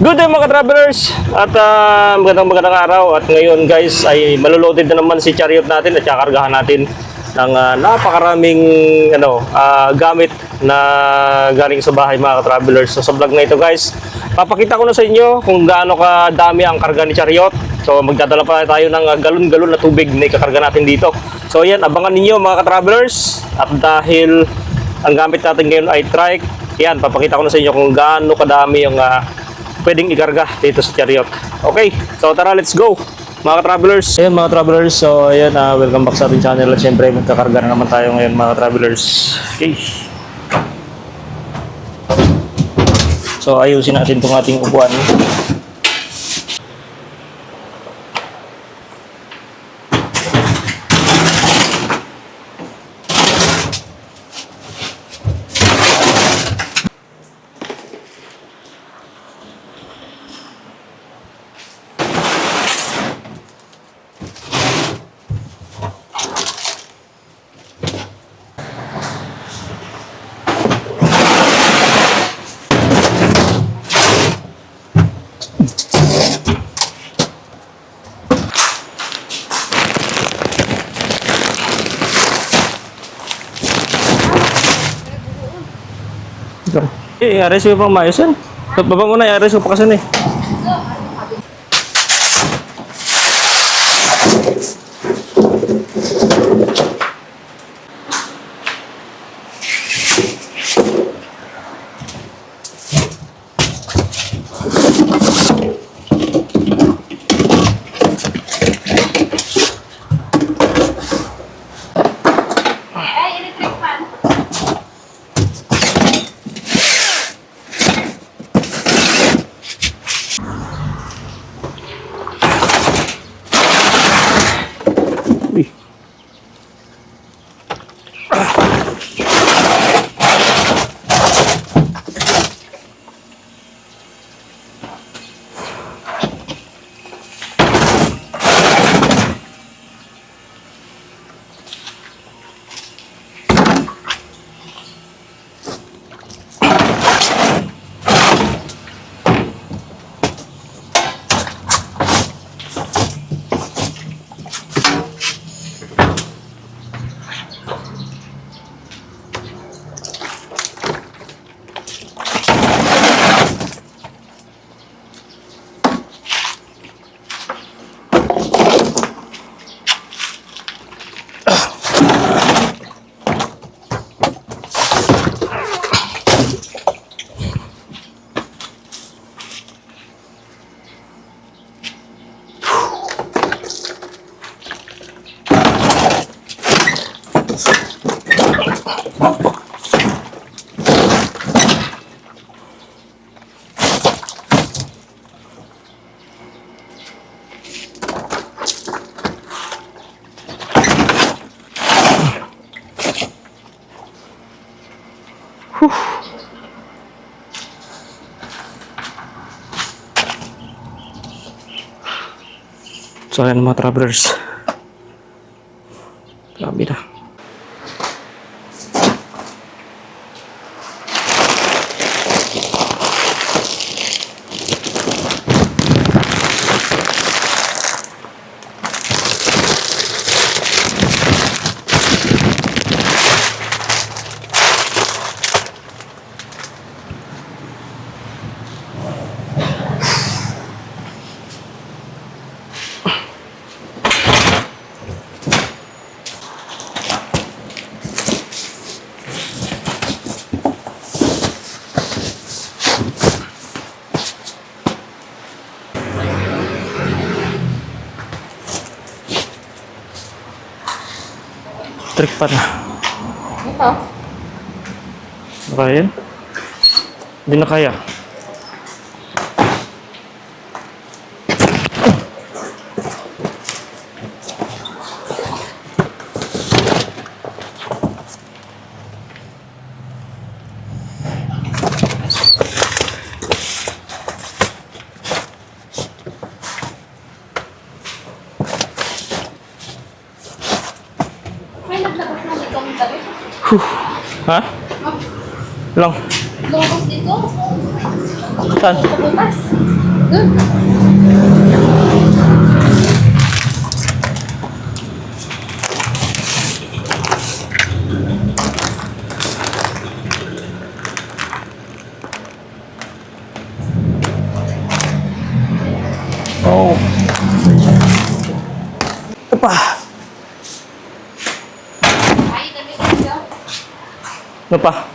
Good day mga travelers at magandang araw at ngayon guys ay maloloaded na naman si chariot natin at kakargahan natin ng napakaraming gamit na galing sa bahay mga travelers. So sa vlog na ito guys, papakita ko na sa inyo kung gaano kadami ang karga ni chariot. So magdadala pa tayo ng galon-galon na tubig na ikakarga natin dito. So yan, abangan ninyo mga travelers at dahil ang gamit natin ngayon ay trike, yan, papakita ko na sa inyo kung gaano kadami yung pwedeng ikarga dito sa chariot. Okay, so tara, let's go mga travelers. Ayan mga travelers, so ayan, welcome back sa ating channel. At syempre magkakarga na naman tayo ngayon mga travelers. Okay, so ayusin natin itong ating upuan. I-arrest mo pang maayos yan. Baba mo na, i-arrest mo pa kasi na eh. So ayan mga travelers, grabe na. Trick pa na. Ito? Kaya yan? Hindi na kaya. Ha? Lang. Lumabas dito? Saan? Sa butas. Doon. Oh. Ito pa. Ay, damit dito. Ito pa.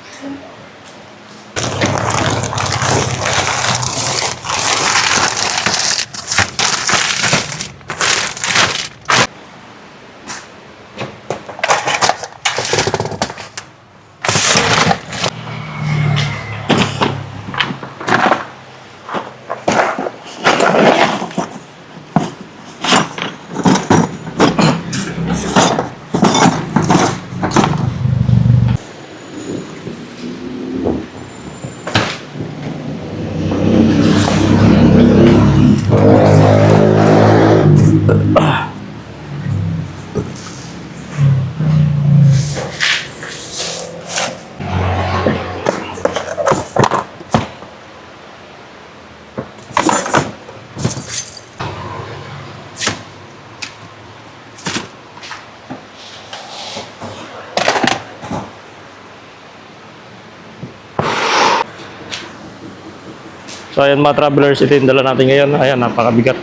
So ayan mga travelers, ito yung dala natin ngayon. Ayan, napakabigat.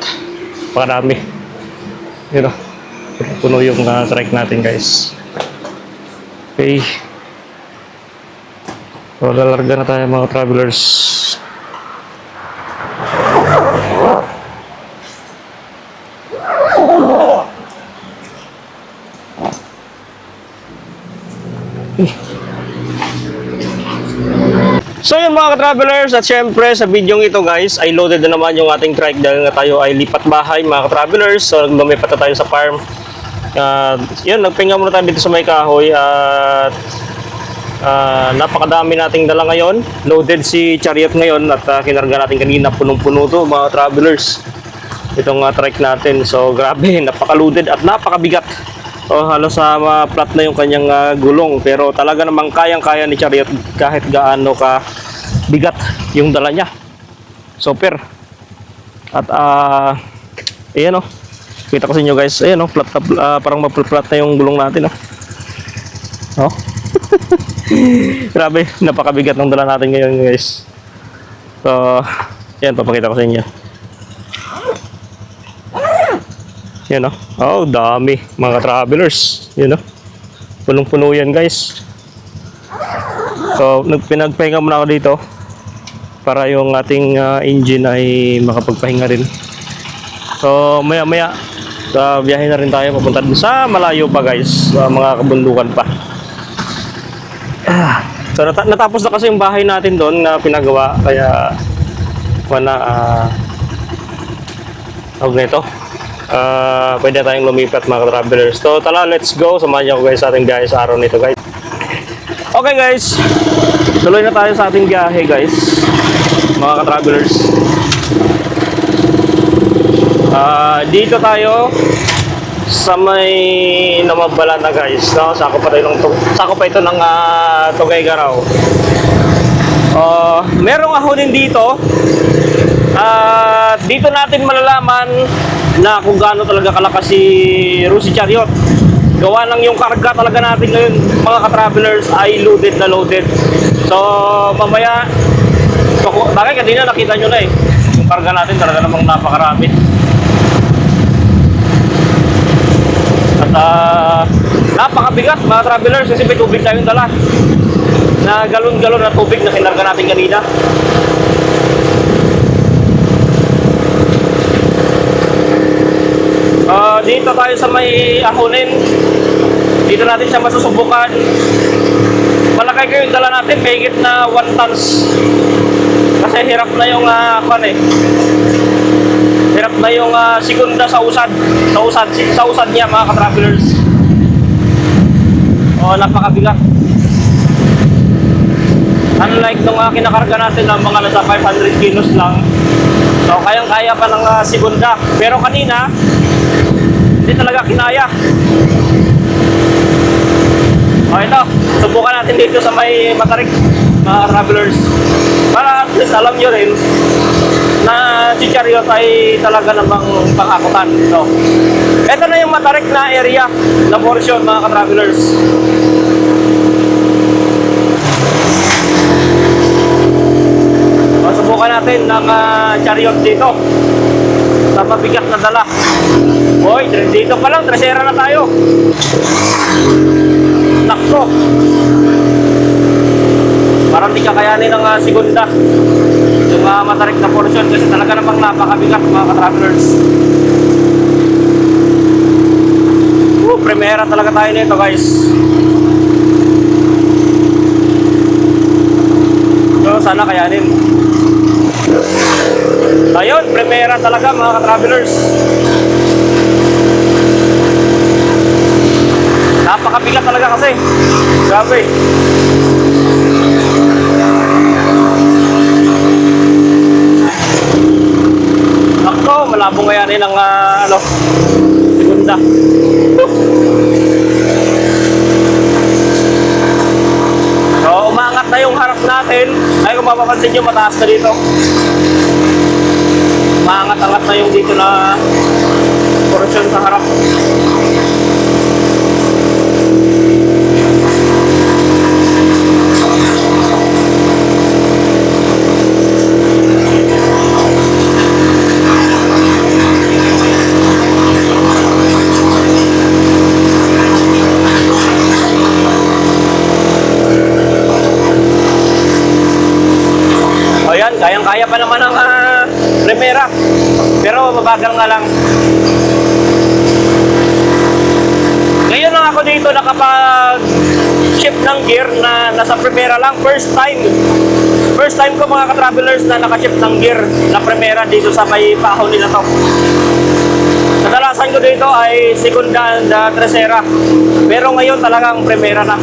Napakadami. Yun o. Puno yung trike natin guys. Okay. So lalarga na tayo mga travelers. So yun mga ka-travelers, at syempre sa video ito guys ay loaded na naman yung ating trike dahil nga tayo ay lipat bahay mga ka-travelers. So lumipat na tayo sa farm. Yun, nagpahinga muna tayo dito sa may kahoy at napakadami nating dala ngayon. Loaded si Chariot ngayon at kinarga natin kanina, punong-puno to mga travelers. Itong trike natin. So grabe, napaka-loaded at napakabigat. So halos sa flat na yung kanyang gulong, pero talaga namang kayang-kaya ni Chariot kahit gaano ka bigat yung dala niya. Super. At ayan o. Kita ko sa inyo guys, ayan o, flat na, parang mapl-flat na yung gulong natin o. Oh. Grabe, napakabigat ng dala natin ngayon guys. So, yan, papakita ko sa inyo. Yan o. Oh, dami mga travelers. Yan o. Punong-puno yan guys. So, pinagpahinga muna ako dito para yung ating engine ay makapagpahinga rin. So, maya-maya biyahe na rin tayo papunta dun sa malayo pa guys. Mga kabundukan pa. So natapos na kasi yung bahay natin doon na pinagawa, kaya tawag na ito, pwede tayong lumipat mga travelers. So tala, let's go, samahan niyo ako guys sa ating biyahe sa araw nito guys. Okay guys, tuloy na tayo sa ating biyahe guys mga travelers. Dito tayo sa may Namabala na guys, no? Sako pa ito ng Tuguegarao. Merong ahonin dito. Dito natin malalaman na kung gaano talaga kalakas si Rusi Chariot. Gawa ng yung karga talaga natin ngayon mga ka-travelers ay loaded na loaded. So mamaya, bakit kanina nakita nyo na yung karga natin talaga namang napakarami. At napakabigat mga travelers kasi may tubig tayong dala na galon-galon na tubig na kinarga natin kanina. Dito tayo sa may ahonin, dito natin siya masusubukan. Malaki kayo yung dala natin, may higit na 1 tons kasi hirap na yung hirap na yung segunda sa usad niya mga ka-travelers. Napakabigat. Unlike nung kinakarga natin ng mga nasa 500 kilos lang, so kayang-kaya pa ng segunda, pero kanina hindi talaga kinaya. Ito, subukan natin dito sa may Matarik mga travelers. Para at least alam nyo rin na si Chariot ay talaga namang panghakutan. So, ito na yung matarik na area na portion mga ka-travelers. So, subukan natin ng Chariot dito sa mabigat na dala. Hoy, dito pa lang, tresera na tayo. Nakto. Parang di kakayanin ng segunda yung matarik na portion kasi talaga namang napakabigat mga ka-travelers. Primera talaga tayo nito guys. So sana kayanin. Ayun, primera talaga mga ka-travelers. Napakabigat talaga kasi. Grabe. Ako, malabong kayanin ng segunda. So, umangat na yung harap natin. Ay, kung mapapansin nyo, mataas na dito. Umangat-angat na yung dito na portion sa harap. Kayang-kaya pa naman ang Primera. Pero mabagal nga lang. Ngayon lang ako dito nakapag-shift ng gear na nasa Primera lang. First time ko mga ka-travelers na naka-shift ng gear na Primera dito sa may pahon nila to. Kadalasan ko dito ay Segunda and Tercera. Pero ngayon talagang Primera na.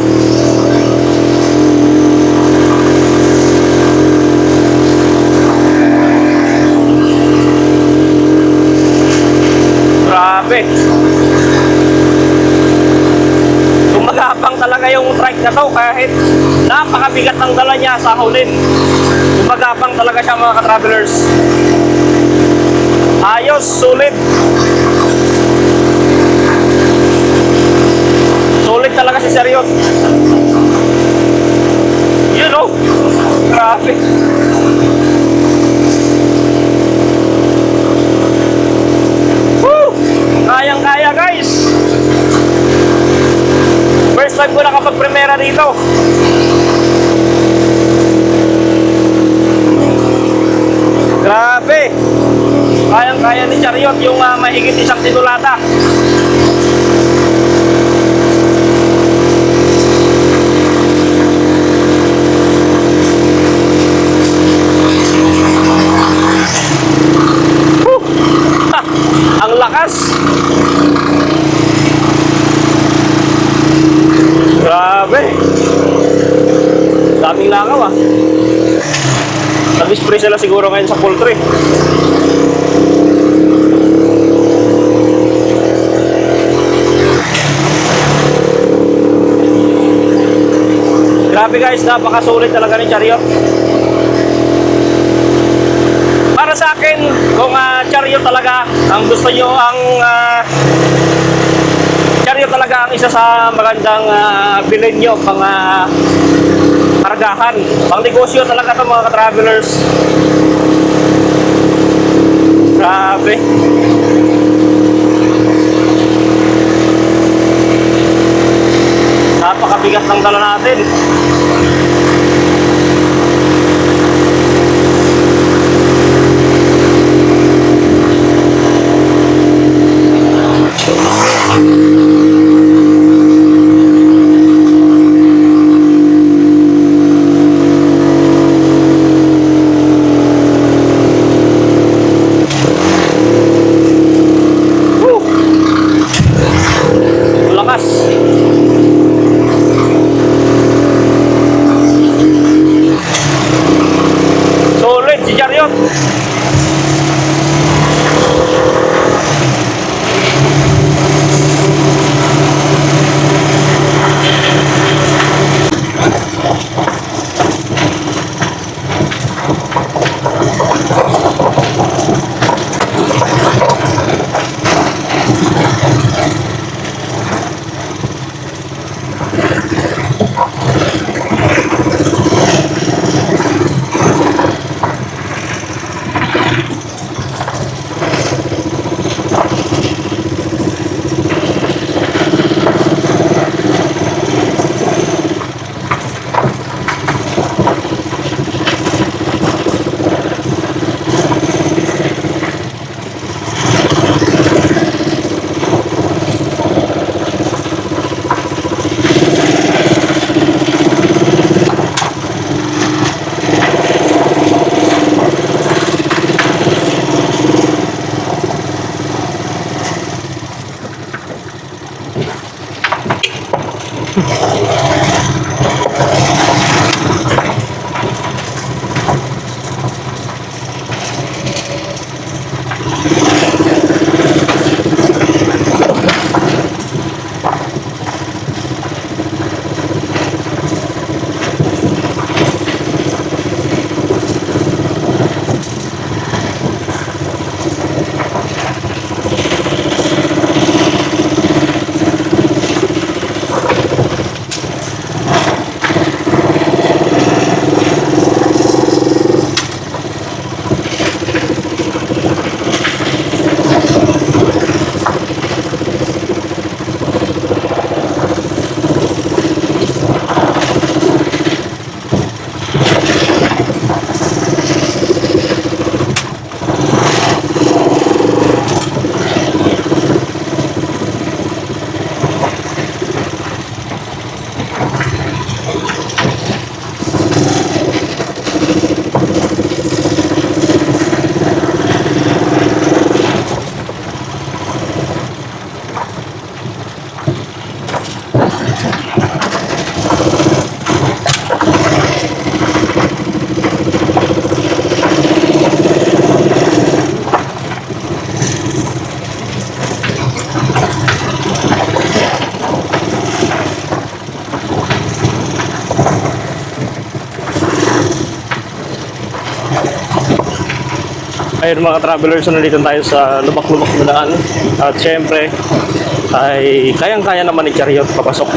Grabe. Gumagapang talaga yung trike na to kahit napakabigat ng dala niya sa hulin. Gumagapang talaga siya mga ka-travelers. Ayos, sulit. Sulit talaga si Chariot. Yun o. Grabe. Kayang-kaya guys. First time ko nakapag-primera dito. Grabe. Kayang-kaya ni Chariot yung mahigit isang tinulata. Ang lakas. Grabe. Daming langaw Nag-spray sila siguro ngayon sa poultry. Grabe guys, napakasulit talaga ni Chariot. Para sa akin, kung Chariot talaga ang gusto nyo, ang Chariot talaga ang isa sa magandang bilhin nyo pang kargahan, pang negosyo talaga ito mga ka-travelers. Grabe. Napakabigat ng dala natin. Ayun mga travelers, nandito tayo sa lubak-lubak na daan. At syempre, ay kayang-kaya naman ni Chariot papasok.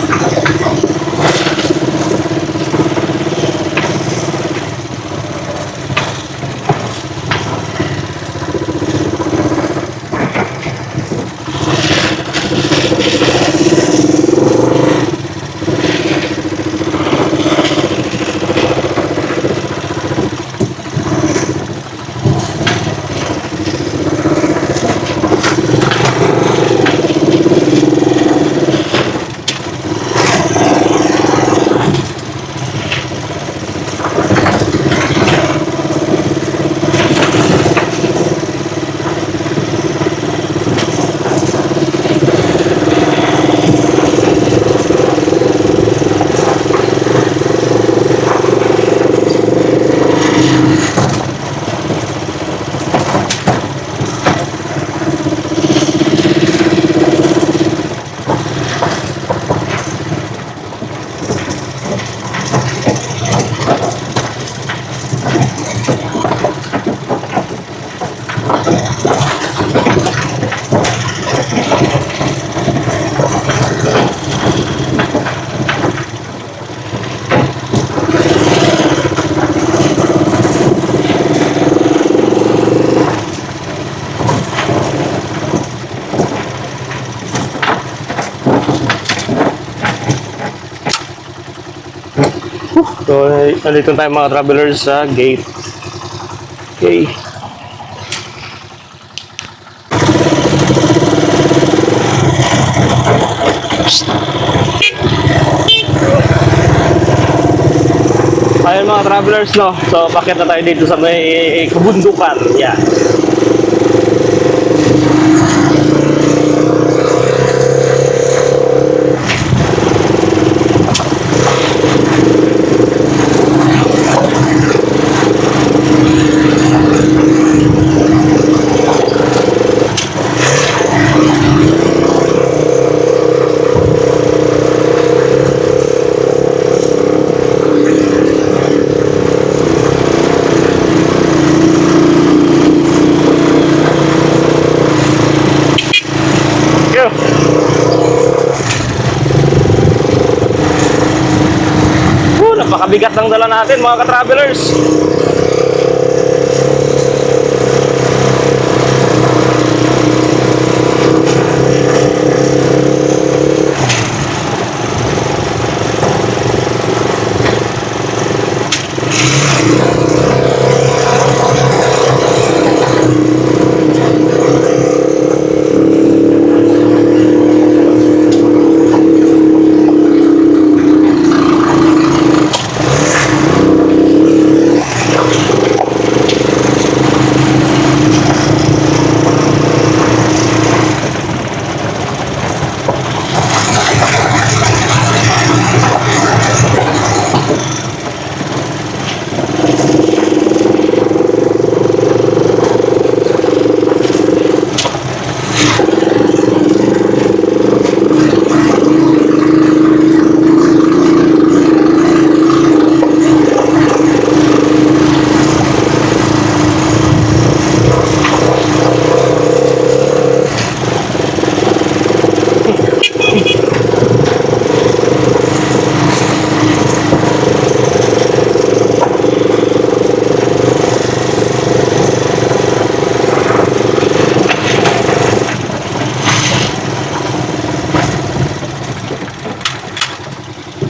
So, nandito tayo mga travelers sa gate. Okay. Ayun mga travelers, no? So, pakita tayo dito sa may kabundukan. Yan. Napakabigat ng dala natin mga ka-travelers.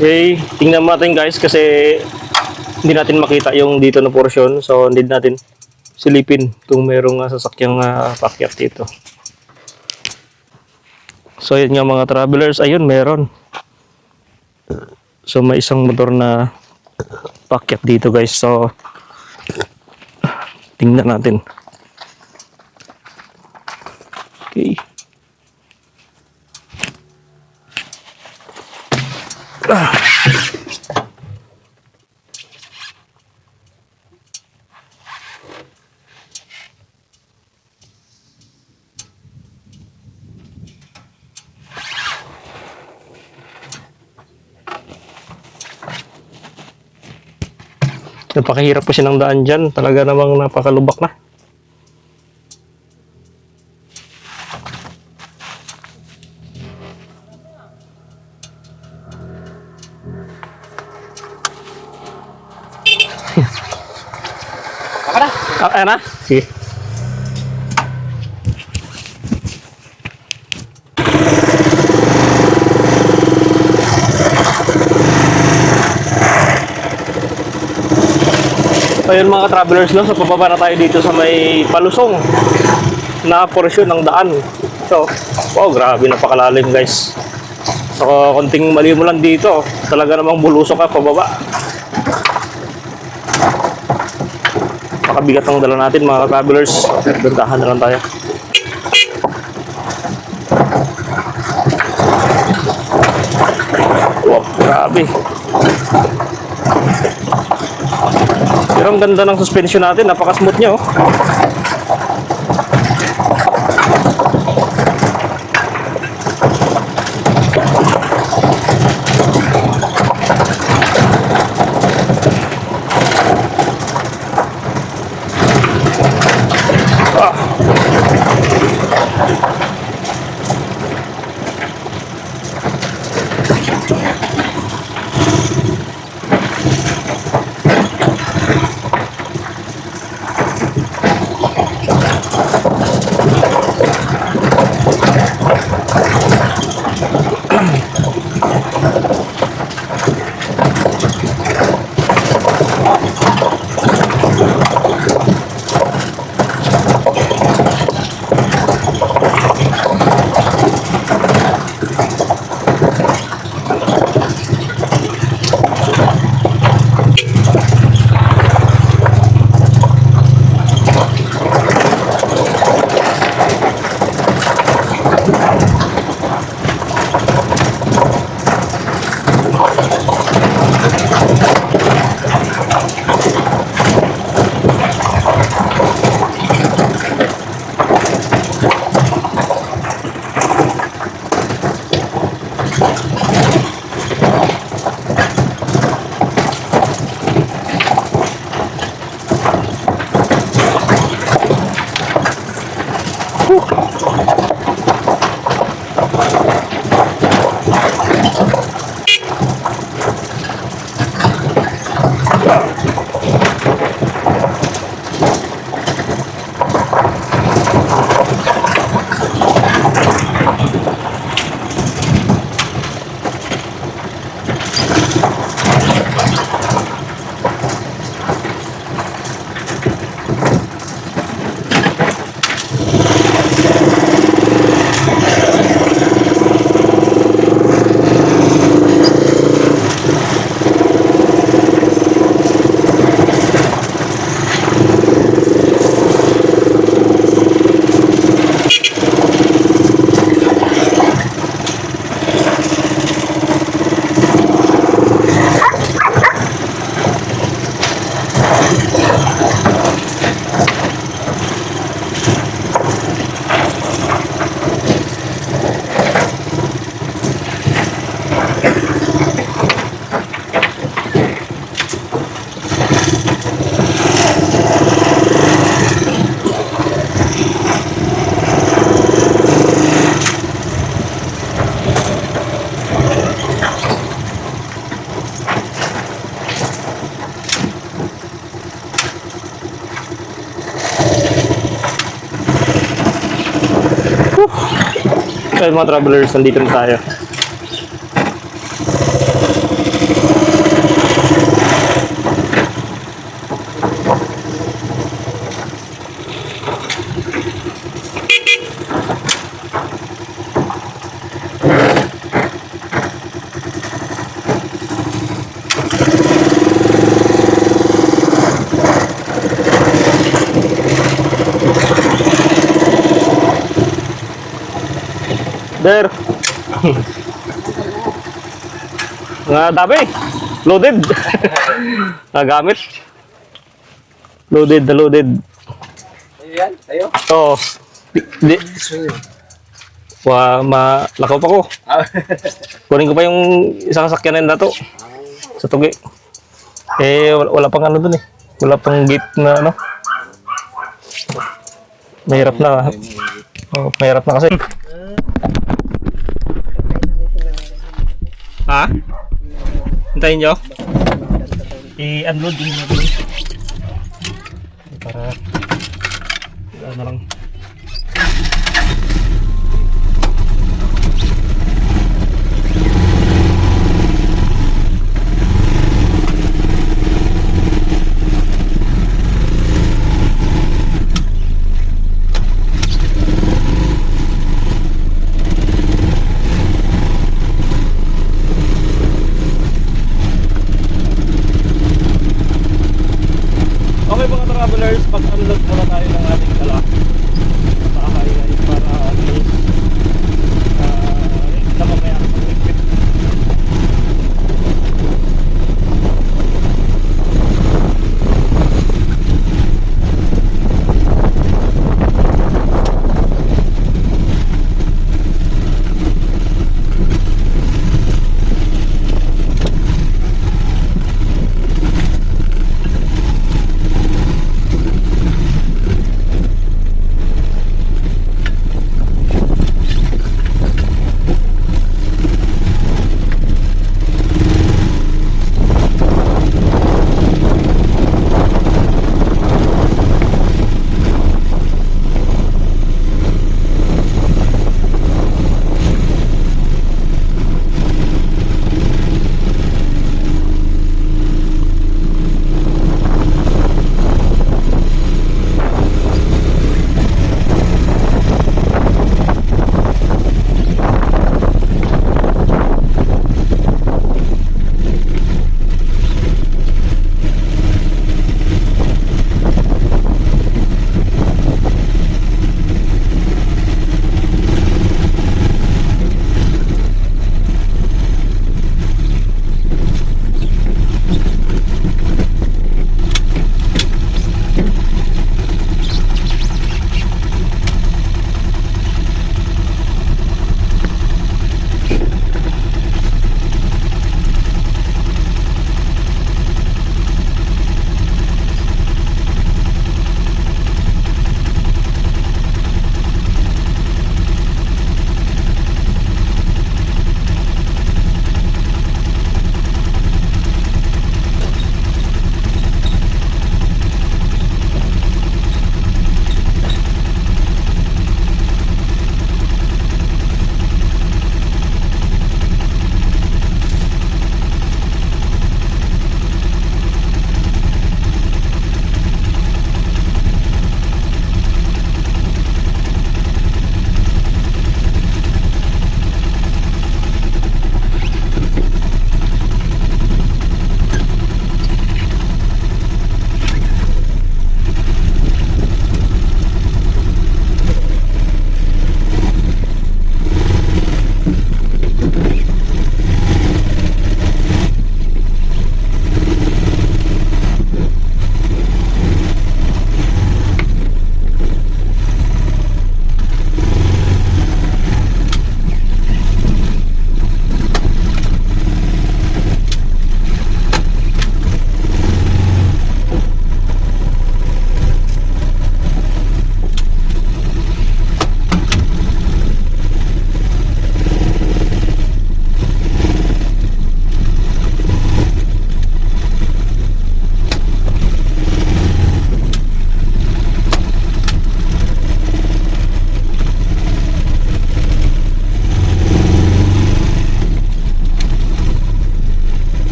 Okay, tingnan natin guys kasi hindi natin makita yung dito na portion. So, hindi natin silipin kung merong sasakyang pakyat dito. So, yun nga mga travelers. Ayun, meron. So, may isang motor na pakyat dito guys. So, tingnan natin. Okay. Napakahirap po siya ng daan dyan. Talaga namang napakalubak na. Ayan na? Sige. So yun mga travelers, no? So pababa na tayo dito sa may palusong na porsyon ng daan. So, wow, grabe, napakalalim guys. So konting mali mo lang dito, talaga namang bulusok ka pababa. Makabigat ang dala natin mga travelers. Dandahan na lang tayo. Wow, grabe. Pero ang ganda ng suspension natin, napaka-smooth niya oh. So mga travelers, nandito na tayo. There. Nga dami. Loaded. Nagamit. Loaded na loaded. Ayan, tayo. Oo. Di. Lakaw pa ko. Kunin ko pa yung isang sakyanan na to. Sa tugi. Eh, wala pang ano dun eh. Wala pang gate na ano. Mahirap na. Oh, mahirap na kasi. Ha? Hintayin nyo? I-unload din natin. Para na lang.